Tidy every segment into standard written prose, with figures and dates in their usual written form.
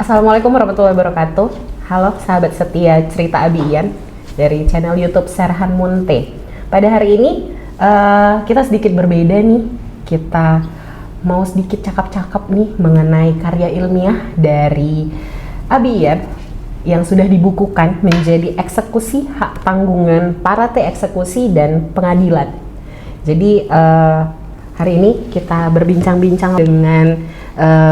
Assalamualaikum warahmatullahi wabarakatuh. Halo sahabat setia cerita Abi-Ian dari channel YouTube Serhan Munte. Pada hari ini kita sedikit berbeda nih. Kita mau sedikit cakap-cakap nih mengenai karya ilmiah dari Abi-Ian yang sudah dibukukan menjadi eksekusi hak tanggungan parate eksekusi dan pengadilan. Jadi hari ini kita berbincang-bincang dengan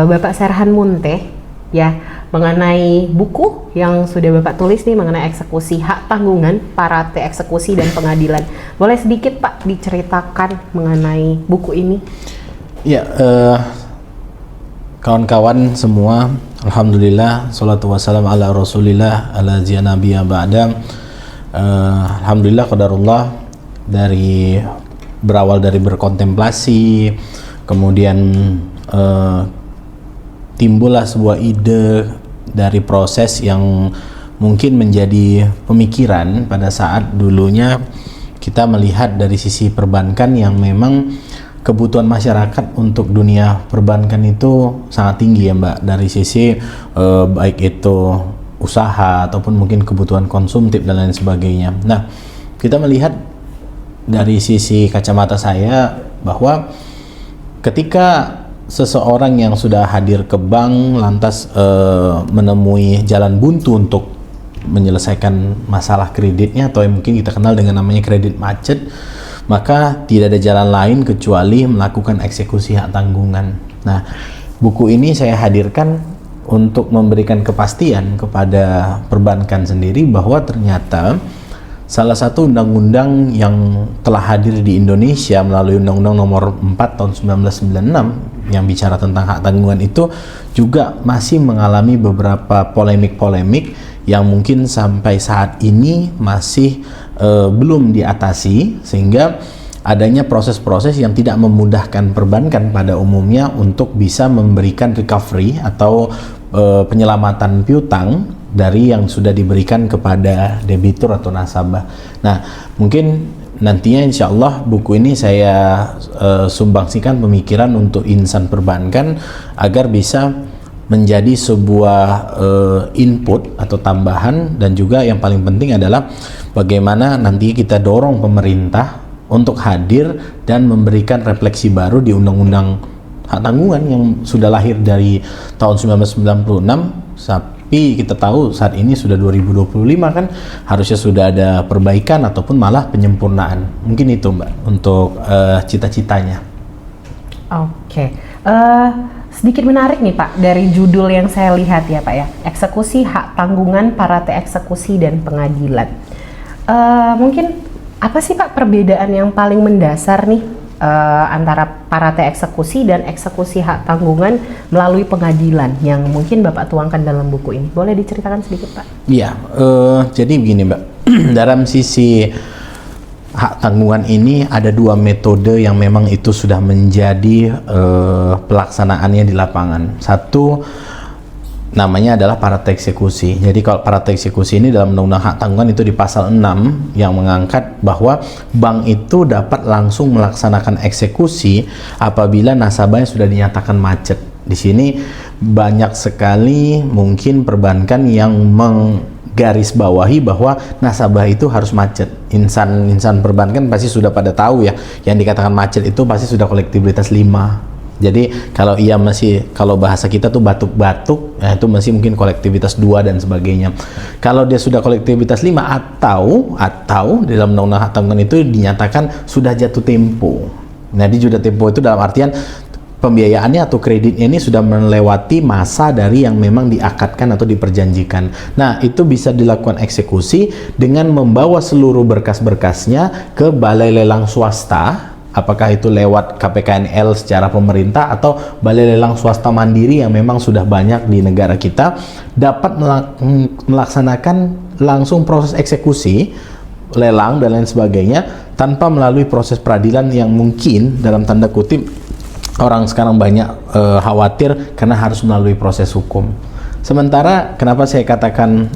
Bapak Serhan Munte ya mengenai buku yang sudah Bapak tulis nih mengenai eksekusi hak tanggungan parate eksekusi dan pengadilan. Boleh sedikit Pak diceritakan mengenai buku ini? Ya, kawan-kawan semua, alhamdulillah, salatu wassalam ala rasulillah ala ziyanabiya ba'da. Alhamdulillah qadarullah, dari berawal dari berkontemplasi, kemudian timbullah sebuah ide dari proses yang mungkin menjadi pemikiran pada saat dulunya kita melihat dari sisi perbankan yang memang kebutuhan masyarakat untuk dunia perbankan itu sangat tinggi ya Mbak, dari sisi baik itu usaha ataupun mungkin kebutuhan konsumtif dan lain sebagainya. Nah, kita melihat dari sisi kacamata saya bahwa ketika seseorang yang sudah hadir ke bank lantas menemui jalan buntu untuk menyelesaikan masalah kreditnya atau yang mungkin kita kenal dengan namanya kredit macet, maka tidak ada jalan lain kecuali melakukan eksekusi hak tanggungan. Nah, buku ini saya hadirkan untuk memberikan kepastian kepada perbankan sendiri bahwa ternyata salah satu undang-undang yang telah hadir di Indonesia melalui Undang-Undang Nomor 4 Tahun 1996 yang bicara tentang hak tanggungan itu juga masih mengalami beberapa polemik-polemik yang mungkin sampai saat ini masih belum diatasi, sehingga adanya proses-proses yang tidak memudahkan perbankan pada umumnya untuk bisa memberikan recovery atau penyelamatan piutang dari yang sudah diberikan kepada debitur atau nasabah. Nah, mungkin nantinya insya Allah buku ini saya sumbangsikan pemikiran untuk insan perbankan agar bisa menjadi sebuah input atau tambahan, dan juga yang paling penting adalah bagaimana nanti kita dorong pemerintah untuk hadir dan memberikan refleksi baru di Undang-Undang Hak Tanggungan yang sudah lahir dari tahun 1996, tapi kita tahu saat ini sudah 2025 kan, harusnya sudah ada perbaikan ataupun malah penyempurnaan. Mungkin itu Mbak untuk cita-citanya. Oke. Sedikit menarik nih Pak dari judul yang saya lihat ya Pak ya, eksekusi hak tanggungan parate eksekusi dan pengadilan. Mungkin apa sih Pak perbedaan yang paling mendasar nih antara parate eksekusi dan eksekusi hak tanggungan melalui pengadilan yang mungkin Bapak tuangkan dalam buku ini? Boleh diceritakan sedikit Pak? Iya, jadi begini Mbak, dalam sisi hak tanggungan ini ada dua metode yang memang itu sudah menjadi pelaksanaannya di lapangan. Satu namanya adalah parate eksekusi. Jadi kalau parate eksekusi ini dalam Undang-Undang Hak Tanggungan itu di pasal 6 yang mengangkat bahwa bank itu dapat langsung melaksanakan eksekusi apabila nasabahnya sudah dinyatakan macet. Di sini banyak sekali mungkin perbankan yang garis bawahi bahwa nasabah itu harus macet. Insan perbankan pasti sudah pada tahu ya, yang dikatakan macet itu pasti sudah kolektibilitas 5. Jadi kalau ia masih, kalau bahasa kita tuh batuk-batuk, ya itu masih mungkin kolektivitas 2 dan sebagainya. Kalau dia sudah kolektivitas 5 atau di dalam Undang-Undang Hak Tanggungan itu dinyatakan sudah jatuh tempo. Nah, di jatuh tempo itu dalam artian pembiayaannya atau kreditnya ini sudah melewati masa dari yang memang diakadkan atau diperjanjikan. Nah, itu bisa dilakukan eksekusi dengan membawa seluruh berkas-berkasnya ke balai lelang swasta, apakah itu lewat KPKNL secara pemerintah atau balai lelang swasta mandiri yang memang sudah banyak di negara kita, dapat melaksanakan langsung proses eksekusi, lelang dan lain sebagainya tanpa melalui proses peradilan yang mungkin dalam tanda kutip orang sekarang banyak khawatir karena harus melalui proses hukum. Sementara kenapa saya katakan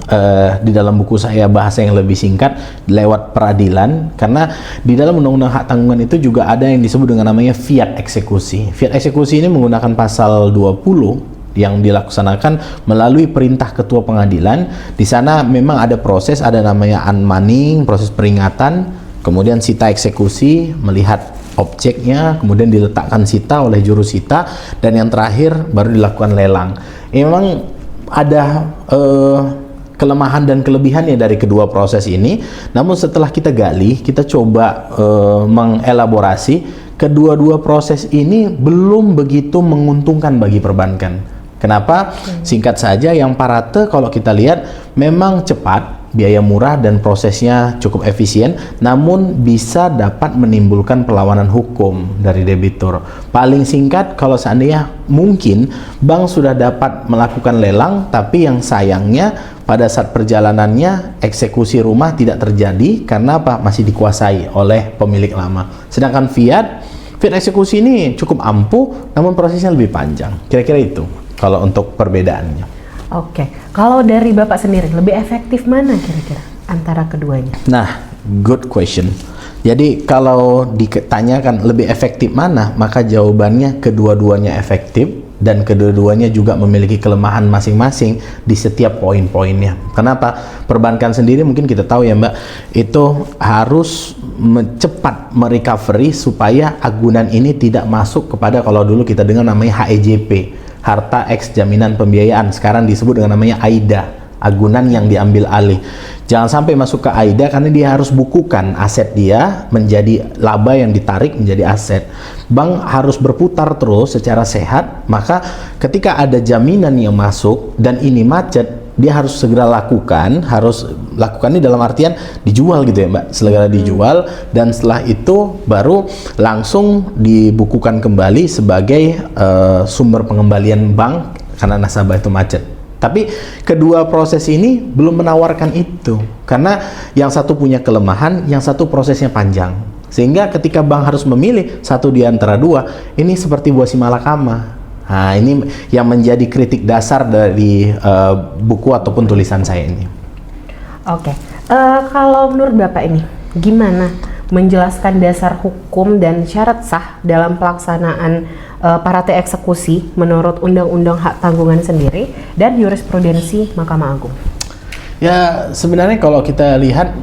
di dalam buku saya bahasa yang lebih singkat lewat peradilan, karena di dalam Undang-Undang Hak Tanggungan itu juga ada yang disebut dengan namanya fiat eksekusi. Fiat eksekusi ini menggunakan pasal 20 yang dilaksanakan melalui perintah ketua pengadilan. Di sana memang ada proses, ada namanya unmanning, proses peringatan, kemudian sita eksekusi, melihat objeknya, kemudian diletakkan sita oleh juru sita, dan yang terakhir baru dilakukan lelang. Memang ada kelemahan dan kelebihannya dari kedua proses ini, namun setelah kita gali, kita coba mengelaborasi, kedua-dua proses ini belum begitu menguntungkan bagi perbankan. Kenapa? Singkat saja, yang parate kalau kita lihat memang cepat, biaya murah, dan prosesnya cukup efisien, namun bisa dapat menimbulkan perlawanan hukum dari debitur. Paling singkat, kalau seandainya mungkin bank sudah dapat melakukan lelang, tapi yang sayangnya pada saat perjalanannya eksekusi rumah tidak terjadi karena apa? Masih dikuasai oleh pemilik lama. Sedangkan fiat eksekusi ini cukup ampuh, namun prosesnya lebih panjang. Kira-kira itu kalau untuk perbedaannya. Oke, kalau dari Bapak sendiri, lebih efektif mana kira-kira antara keduanya? Nah, good question. Jadi kalau ditanyakan lebih efektif mana, maka jawabannya kedua-duanya efektif, dan kedua-duanya juga memiliki kelemahan masing-masing di setiap poin-poinnya. Kenapa? Perbankan sendiri mungkin kita tahu ya Mbak, itu harus cepat merecovery supaya agunan ini tidak masuk kepada, kalau dulu kita dengar namanya HEJP, harta eks jaminan pembiayaan, sekarang disebut dengan namanya AIDA, agunan yang diambil alih. Jangan sampai masuk ke AIDA, karena dia harus bukukan aset dia menjadi laba yang ditarik menjadi aset. Bank harus berputar terus secara sehat, maka ketika ada jaminan yang masuk dan ini macet, dia harus segera lakukan, ini dalam artian dijual gitu ya Mbak, segera dijual, dan setelah itu baru langsung dibukukan kembali sebagai sumber pengembalian bank karena nasabah itu macet. Tapi kedua proses ini belum menawarkan itu, karena yang satu punya kelemahan, yang satu prosesnya panjang, sehingga ketika bank harus memilih satu di antara dua, ini seperti buah si malakama. Nah, ini yang menjadi kritik dasar dari buku ataupun tulisan saya ini. Oke, kalau menurut Bapak ini, gimana menjelaskan dasar hukum dan syarat sah dalam pelaksanaan parate eksekusi menurut Undang-Undang Hak Tanggungan sendiri dan jurisprudensi Mahkamah Agung? Ya, sebenarnya kalau kita lihat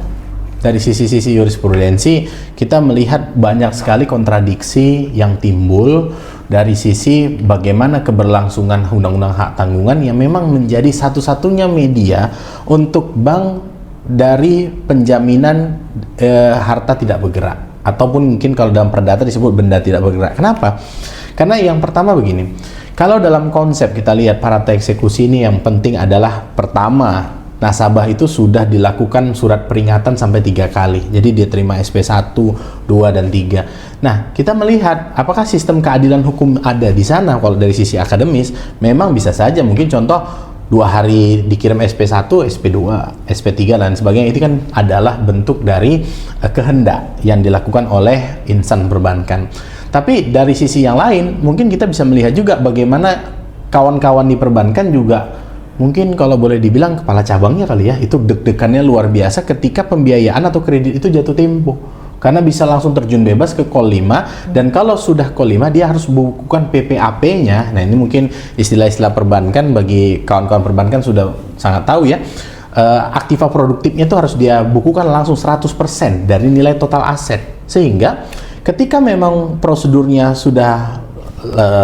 dari sisi-sisi jurisprudensi, kita melihat banyak sekali kontradiksi yang timbul dari sisi bagaimana keberlangsungan Undang-Undang Hak Tanggungan yang memang menjadi satu-satunya media untuk bank dari penjaminan harta tidak bergerak, ataupun mungkin kalau dalam perdata disebut benda tidak bergerak. Kenapa? Karena yang pertama begini, kalau dalam konsep kita lihat parate eksekusi ini, yang penting adalah pertama, nasabah itu sudah dilakukan surat peringatan sampai 3 kali. Jadi dia terima SP 1, 2, dan 3. Nah, kita melihat apakah sistem keadilan hukum ada di sana. Kalau dari sisi akademis, memang bisa saja mungkin contoh 2 hari dikirim SP 1, SP 2, SP 3, dan sebagainya. Itu kan adalah bentuk dari kehendak yang dilakukan oleh insan perbankan. Tapi dari sisi yang lain, mungkin kita bisa melihat juga bagaimana kawan-kawan di perbankan juga mungkin kalau boleh dibilang kepala cabangnya kali ya, itu deg-degannya luar biasa ketika pembiayaan atau kredit itu jatuh tempo, karena bisa langsung terjun bebas ke Call 5, dan kalau sudah Call 5 dia harus bukukan PPAP-nya. Nah, ini mungkin istilah-istilah perbankan, bagi kawan-kawan perbankan sudah sangat tahu ya. Aktiva produktifnya itu harus dia bukukan langsung 100% dari nilai total aset, sehingga ketika memang prosedurnya sudah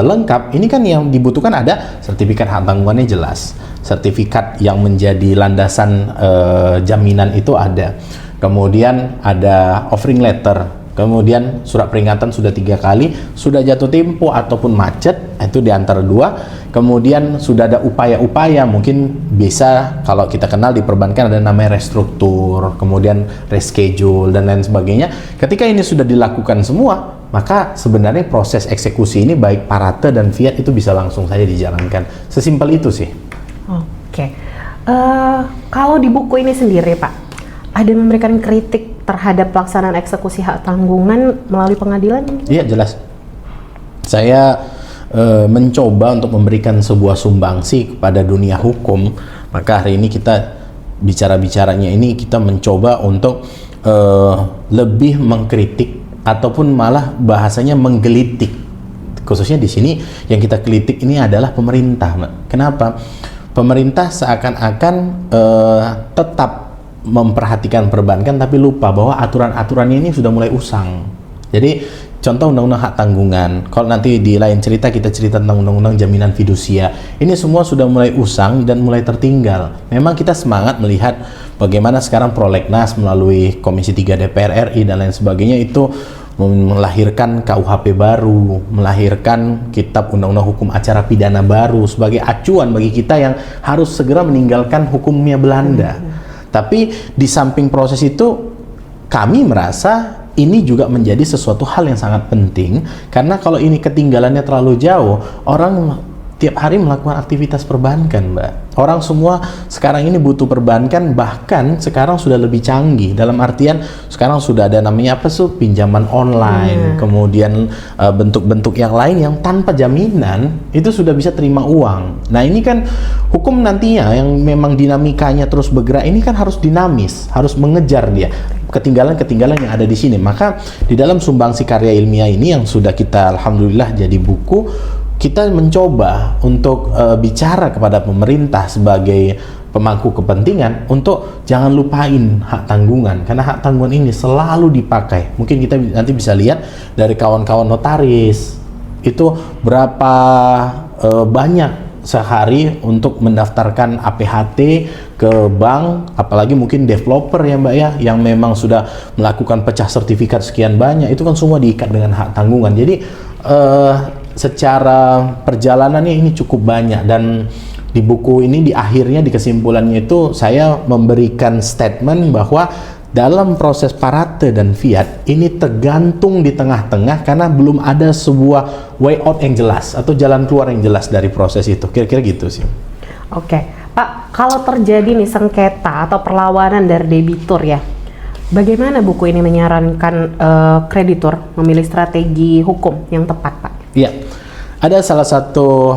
lengkap, ini kan yang dibutuhkan ada sertifikat hak tanggungannya jelas, sertifikat yang menjadi landasan jaminan itu ada, kemudian ada offering letter, kemudian surat peringatan sudah 3 kali, sudah jatuh tempo ataupun macet, itu di antara 2, kemudian sudah ada upaya-upaya, mungkin bisa kalau kita kenal di perbankan ada namanya restruktur, kemudian reschedule, dan lain sebagainya. Ketika ini sudah dilakukan semua, maka sebenarnya proses eksekusi ini baik parate dan fiat itu bisa langsung saja dijalankan. Sesimpel itu sih. Oke. Kalau di buku ini sendiri Pak, ada memberikan kritik terhadap pelaksanaan eksekusi hak tanggungan melalui pengadilan? Iya, jelas. Saya mencoba untuk memberikan sebuah sumbangsi kepada dunia hukum, maka hari ini kita bicara-bicaranya ini kita mencoba untuk lebih mengkritik ataupun malah bahasanya menggelitik khususnya di sini yang kita kritik ini adalah pemerintah, Mbak. Kenapa? Pemerintah seakan-akan tetap memperhatikan perbankan tapi lupa bahwa aturan-aturannya ini sudah mulai usang. Jadi contoh undang-undang hak tanggungan, kalau nanti di lain cerita kita cerita tentang undang-undang jaminan fidusia, ini semua sudah mulai usang dan mulai tertinggal. Memang kita semangat melihat bagaimana sekarang prolegnas melalui Komisi 3 DPR RI dan lain sebagainya itu melahirkan KUHP baru, melahirkan kitab undang-undang hukum acara pidana baru sebagai acuan bagi kita yang harus segera meninggalkan hukumnya Belanda. Tapi di samping proses itu kami merasa ini juga menjadi sesuatu hal yang sangat penting, karena kalau ini ketinggalannya terlalu jauh, orang tiap hari melakukan aktivitas perbankan, Mbak. Orang semua sekarang ini butuh perbankan, bahkan sekarang sudah lebih canggih, dalam artian sekarang sudah ada namanya apa sih, pinjaman online, kemudian bentuk-bentuk yang lain yang tanpa jaminan itu sudah bisa terima uang. Nah ini kan hukum nantinya yang memang dinamikanya terus bergerak, ini kan harus dinamis, harus mengejar dia ketinggalan-ketinggalan yang ada di sini. Maka di dalam sumbangsi karya ilmiah ini yang sudah kita alhamdulillah jadi buku, kita mencoba untuk bicara kepada pemerintah sebagai pemangku kepentingan untuk jangan lupain hak tanggungan, karena hak tanggungan ini selalu dipakai. Mungkin kita nanti bisa lihat dari kawan-kawan notaris itu berapa banyak sehari untuk mendaftarkan APHT ke bank, apalagi mungkin developer ya Mbak ya, yang memang sudah melakukan pecah sertifikat sekian banyak, itu kan semua diikat dengan hak tanggungan. Jadi secara perjalanannya ini cukup banyak, dan di buku ini di akhirnya, di kesimpulannya itu saya memberikan statement bahwa dalam proses parate dan fiat ini tergantung di tengah-tengah karena belum ada sebuah way out yang jelas atau jalan keluar yang jelas dari proses itu. Kira-kira gitu sih. Oke, Pak, kalau terjadi nih sengketa atau perlawanan dari debitur ya, bagaimana buku ini menyarankan kreditur memilih strategi hukum yang tepat, Pak? Iya, ada salah satu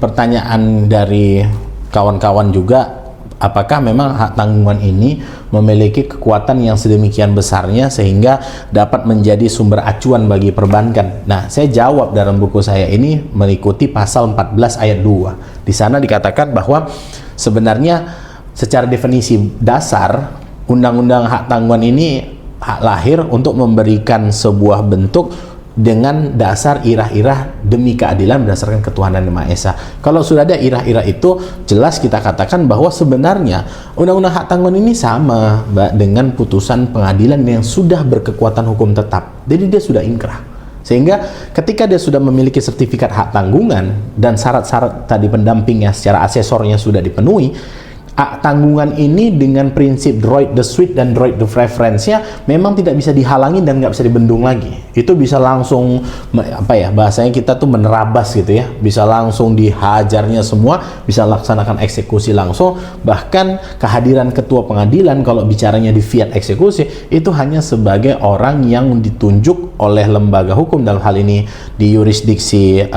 pertanyaan dari kawan-kawan juga, apakah memang hak tanggungan ini memiliki kekuatan yang sedemikian besarnya sehingga dapat menjadi sumber acuan bagi perbankan? Nah, saya jawab dalam buku saya ini mengikuti pasal 14 ayat 2. Di sana dikatakan bahwa sebenarnya secara definisi dasar, undang-undang hak tanggungan ini hak lahir untuk memberikan sebuah bentuk dengan dasar irah-irah demi keadilan berdasarkan ketuhanan Yang Maha Esa. Kalau sudah ada irah-irah itu, jelas kita katakan bahwa sebenarnya undang-undang hak tanggungan ini sama, Mbak, dengan putusan pengadilan yang sudah berkekuatan hukum tetap. Jadi dia sudah inkrah. Sehingga ketika dia sudah memiliki sertifikat hak tanggungan dan syarat-syarat tadi pendampingnya secara asesornya sudah dipenuhi, hak tanggungan ini dengan prinsip droit de suite dan droit de preference-nya memang tidak bisa dihalangi dan nggak bisa dibendung lagi. Itu bisa langsung, apa ya, bahasanya kita tuh menerabas gitu ya, bisa langsung dihajarnya semua, bisa laksanakan eksekusi langsung. Bahkan kehadiran ketua pengadilan kalau bicaranya di fiat eksekusi itu hanya sebagai orang yang ditunjuk oleh lembaga hukum, dalam hal ini di yurisdiksi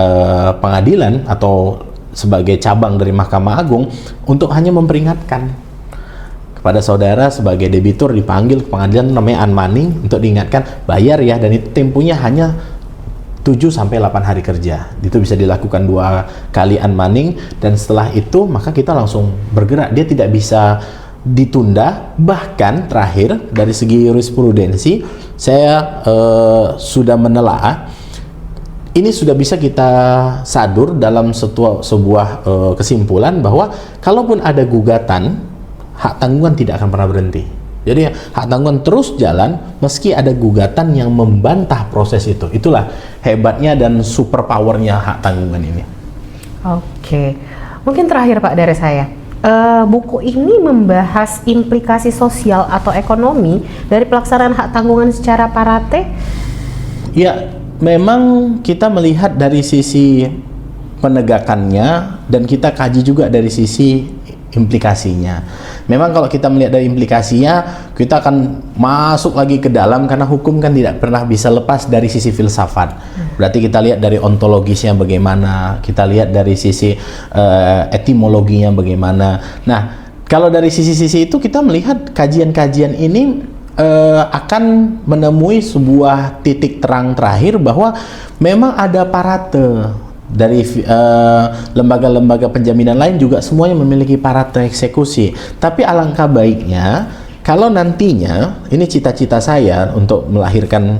pengadilan atau sebagai cabang dari Mahkamah Agung, untuk hanya memperingatkan kepada saudara sebagai debitur dipanggil ke pengadilan namanya unmanning untuk diingatkan bayar ya, dan itu temponya hanya 7-8 hari kerja. Itu bisa dilakukan 2 kali unmanning, dan setelah itu maka kita langsung bergerak. Dia tidak bisa ditunda. Bahkan terakhir dari segi jurisprudensi saya sudah menelaah, ini sudah bisa kita sadur dalam sebuah kesimpulan bahwa kalaupun ada gugatan, hak tanggungan tidak akan pernah berhenti. Jadi hak tanggungan terus jalan meski ada gugatan yang membantah proses itu. Itulah hebatnya dan superpowernya hak tanggungan ini. Oke, mungkin terakhir Pak dari saya, buku ini membahas implikasi sosial atau ekonomi dari pelaksanaan hak tanggungan secara parate? Ya, memang kita melihat dari sisi penegakannya dan kita kaji juga dari sisi implikasinya. Memang kalau kita melihat dari implikasinya, kita akan masuk lagi ke dalam karena hukum kan tidak pernah bisa lepas dari sisi filsafat. Berarti kita lihat dari ontologisnya bagaimana, kita lihat dari sisi etimologinya bagaimana. Nah, kalau dari sisi-sisi itu kita melihat kajian-kajian ini akan menemui sebuah titik terang terakhir bahwa memang ada parate dari lembaga-lembaga penjaminan lain juga semuanya memiliki parate eksekusi. Tapi alangkah baiknya kalau nantinya, ini cita-cita saya untuk melahirkan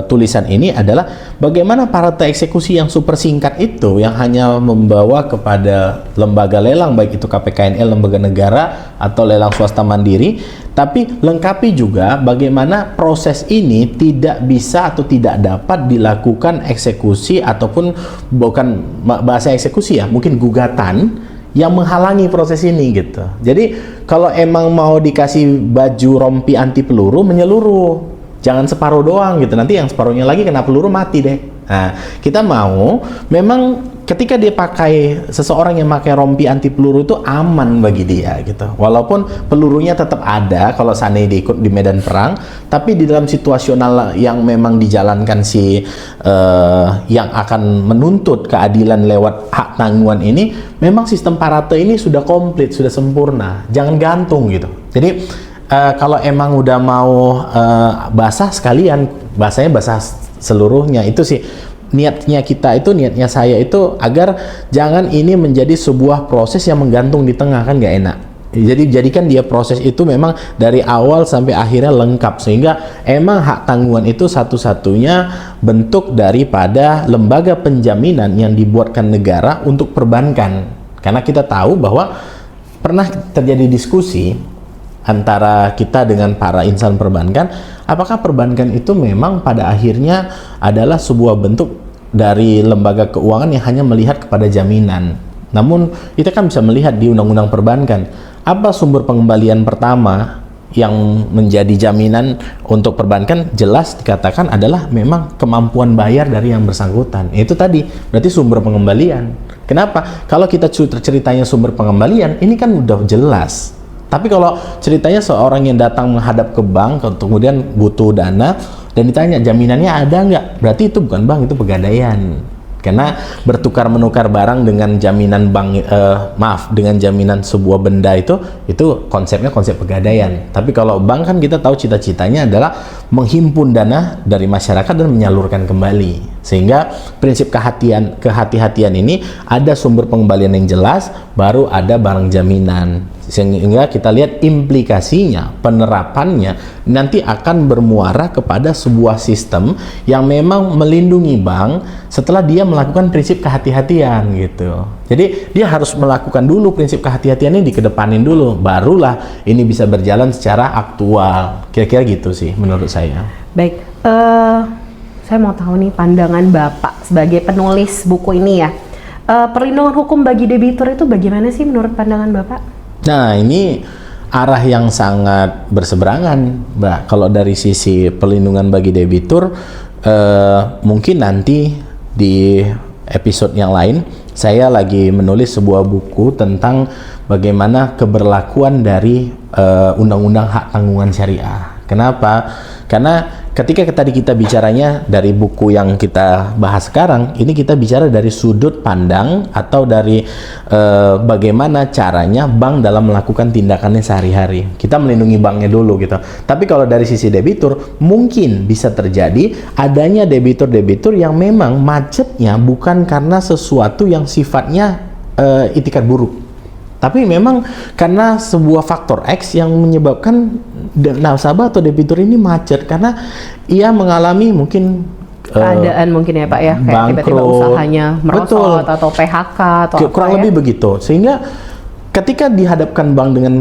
tulisan ini adalah bagaimana parate eksekusi yang super singkat itu yang hanya membawa kepada lembaga lelang, baik itu KPKNL, lembaga negara atau lelang swasta mandiri, tapi lengkapi juga bagaimana proses ini tidak bisa atau tidak dapat dilakukan eksekusi ataupun bukan bahasa eksekusi ya, mungkin gugatan yang menghalangi proses ini gitu. Jadi kalau emang mau dikasih baju rompi anti peluru menyeluruh, jangan separuh doang gitu. Nanti yang separuhnya lagi kena peluru mati deh. Nah, kita mau memang ketika dia pakai, seseorang yang pakai rompi anti peluru itu aman bagi dia gitu. Walaupun pelurunya tetap ada kalau seandainya dia ikut di medan perang, tapi di dalam situasional yang memang dijalankan si yang akan menuntut keadilan lewat hak tanggungan ini, memang sistem parate ini sudah komplit, sudah sempurna. Jangan gantung gitu. Jadi kalau emang udah mau basah sekalian, basahnya basah seluruhnya. Itu sih niatnya kita itu, niatnya saya itu agar jangan ini menjadi sebuah proses yang menggantung di tengah, kan nggak enak. Jadi jadikan dia proses itu memang dari awal sampai akhirnya lengkap, sehingga emang hak tanggungan itu satu-satunya bentuk daripada lembaga penjaminan yang dibuatkan negara untuk perbankan. Karena kita tahu bahwa pernah terjadi diskusi antara kita dengan para insan perbankan, apakah perbankan itu memang pada akhirnya adalah sebuah bentuk dari lembaga keuangan yang hanya melihat kepada jaminan. Namun kita kan bisa melihat di undang-undang perbankan, apa sumber pengembalian pertama yang menjadi jaminan untuk perbankan, jelas dikatakan adalah memang kemampuan bayar dari yang bersangkutan. Itu tadi berarti sumber pengembalian. Kenapa? Kalau kita ceritanya sumber pengembalian, ini kan udah jelas. Tapi kalau ceritanya seorang yang datang menghadap ke bank, kemudian butuh dana, dan ditanya jaminannya ada nggak? Berarti itu bukan bank, itu pegadaian. Karena bertukar menukar barang dengan jaminan bank, dengan jaminan sebuah benda itu konsepnya konsep pegadaian. Tapi kalau bank kan kita tahu cita-citanya adalah menghimpun dana dari masyarakat dan menyalurkan kembali. Sehingga prinsip kehati-hatian ini ada sumber pengembalian yang jelas, baru ada barang jaminan. Sehingga kita lihat implikasinya, penerapannya nanti akan bermuara kepada sebuah sistem yang memang melindungi bank setelah dia melakukan prinsip kehati-hatian gitu. Jadi dia harus melakukan dulu prinsip kehati-hatian ini, dikedepanin dulu, barulah ini bisa berjalan secara aktual. Kira-kira gitu sih menurut saya. Baik, saya mau tahu nih pandangan Bapak sebagai penulis buku ini ya. Perlindungan hukum bagi debitur itu bagaimana sih menurut pandangan Bapak? Nah, ini arah yang sangat berseberangan, Mbak. Kalau dari sisi perlindungan bagi debitur, mungkin nanti di episode yang lain saya lagi menulis sebuah buku tentang bagaimana keberlakuan dari undang-undang hak tanggungan syariah. Kenapa? Karena ketika tadi kita bicaranya dari buku yang kita bahas sekarang, ini kita bicara dari sudut pandang atau dari bagaimana caranya bank dalam melakukan tindakannya sehari-hari. Kita melindungi banknya dulu gitu. Tapi kalau dari sisi debitur, mungkin bisa terjadi adanya debitur-debitur yang memang macetnya bukan karena sesuatu yang sifatnya itikat buruk, tapi memang karena sebuah faktor X yang menyebabkan nasabah atau debitur ini macet karena ia mengalami mungkin keadaan mungkin ya Pak ya, kayak tiba-tiba usahanya merosot atau PHK atau kurang lebih begitu. Sehingga ketika dihadapkan bank dengan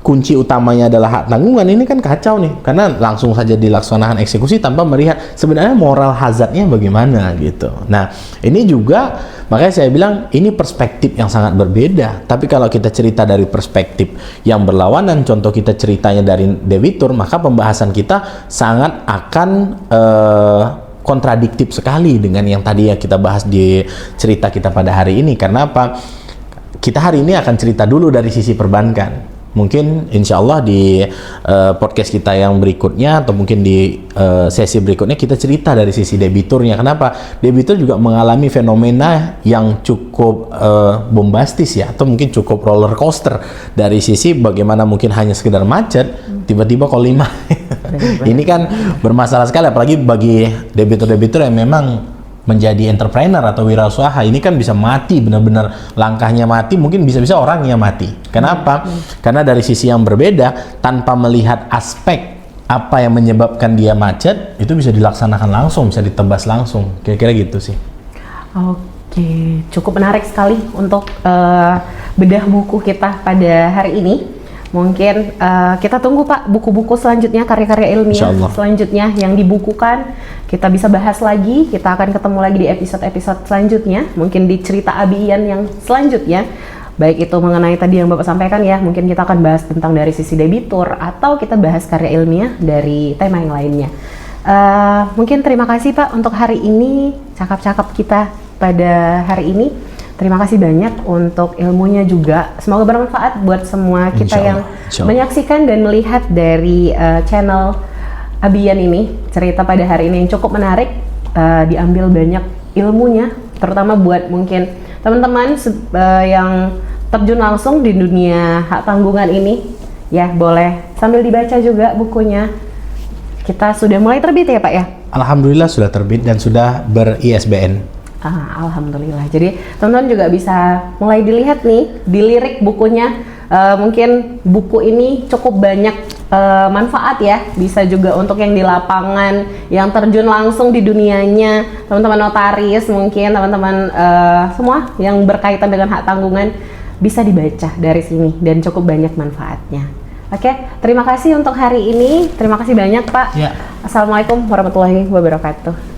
kunci utamanya adalah hak tanggungan, ini kan kacau nih, karena langsung saja dilaksanakan eksekusi tanpa melihat sebenarnya moral hazardnya bagaimana gitu. Nah, ini juga makanya saya bilang ini perspektif yang sangat berbeda. Tapi kalau kita cerita dari perspektif yang berlawanan, contoh kita ceritanya dari debitur, maka pembahasan kita sangat akan kontradiktif sekali dengan yang tadi ya kita bahas di cerita kita pada hari ini. Karena apa? Kita hari ini akan cerita dulu dari sisi perbankan. Mungkin insya Allah di podcast kita yang berikutnya atau mungkin di sesi berikutnya kita cerita dari sisi debiturnya. Kenapa? Debitur juga mengalami fenomena yang cukup bombastis ya, atau mungkin cukup roller coaster dari sisi bagaimana mungkin hanya sekedar macet, tiba-tiba call 5. Ini kan bermasalah sekali, apalagi bagi debitur-debitur yang memang menjadi entrepreneur atau wirausaha. Ini kan bisa mati, benar-benar langkahnya mati, mungkin bisa-bisa orangnya mati. Kenapa? Karena dari sisi yang berbeda, tanpa melihat aspek apa yang menyebabkan dia macet, itu bisa dilaksanakan langsung, bisa ditebas langsung. Kira-kira gitu sih. Oke, cukup menarik sekali untuk bedah buku kita pada hari ini. Mungkin kita tunggu Pak buku-buku selanjutnya, karya-karya ilmiah selanjutnya yang dibukukan. Kita bisa bahas lagi, kita akan ketemu lagi di episode-episode selanjutnya. Mungkin di cerita Abi Ian yang selanjutnya. Baik itu mengenai tadi yang Bapak sampaikan ya, mungkin kita akan bahas tentang dari sisi debitur, atau kita bahas karya ilmiah dari tema yang lainnya. Mungkin terima kasih Pak untuk hari ini, cakap-cakap kita pada hari ini. Terima kasih banyak untuk ilmunya juga. Semoga bermanfaat buat semua kita yang menyaksikan dan melihat dari channel Abi Ian ini. Cerita pada hari ini yang cukup menarik, diambil banyak ilmunya, terutama buat mungkin teman-teman yang terjun langsung di dunia hak tanggungan ini. Ya, boleh sambil dibaca juga bukunya. Kita sudah mulai terbit ya Pak ya? Alhamdulillah sudah terbit dan sudah ber-ISBN. Alhamdulillah. Jadi teman-teman juga bisa mulai dilihat nih, dilirik bukunya. Mungkin buku ini cukup banyak manfaat ya. Bisa juga untuk yang di lapangan, yang terjun langsung di dunianya, teman-teman notaris, mungkin teman-teman semua yang berkaitan dengan hak tanggungan bisa dibaca dari sini dan cukup banyak manfaatnya. Oke, terima kasih untuk hari ini. Terima kasih banyak Pak. Ya. Assalamualaikum warahmatullahi wabarakatuh.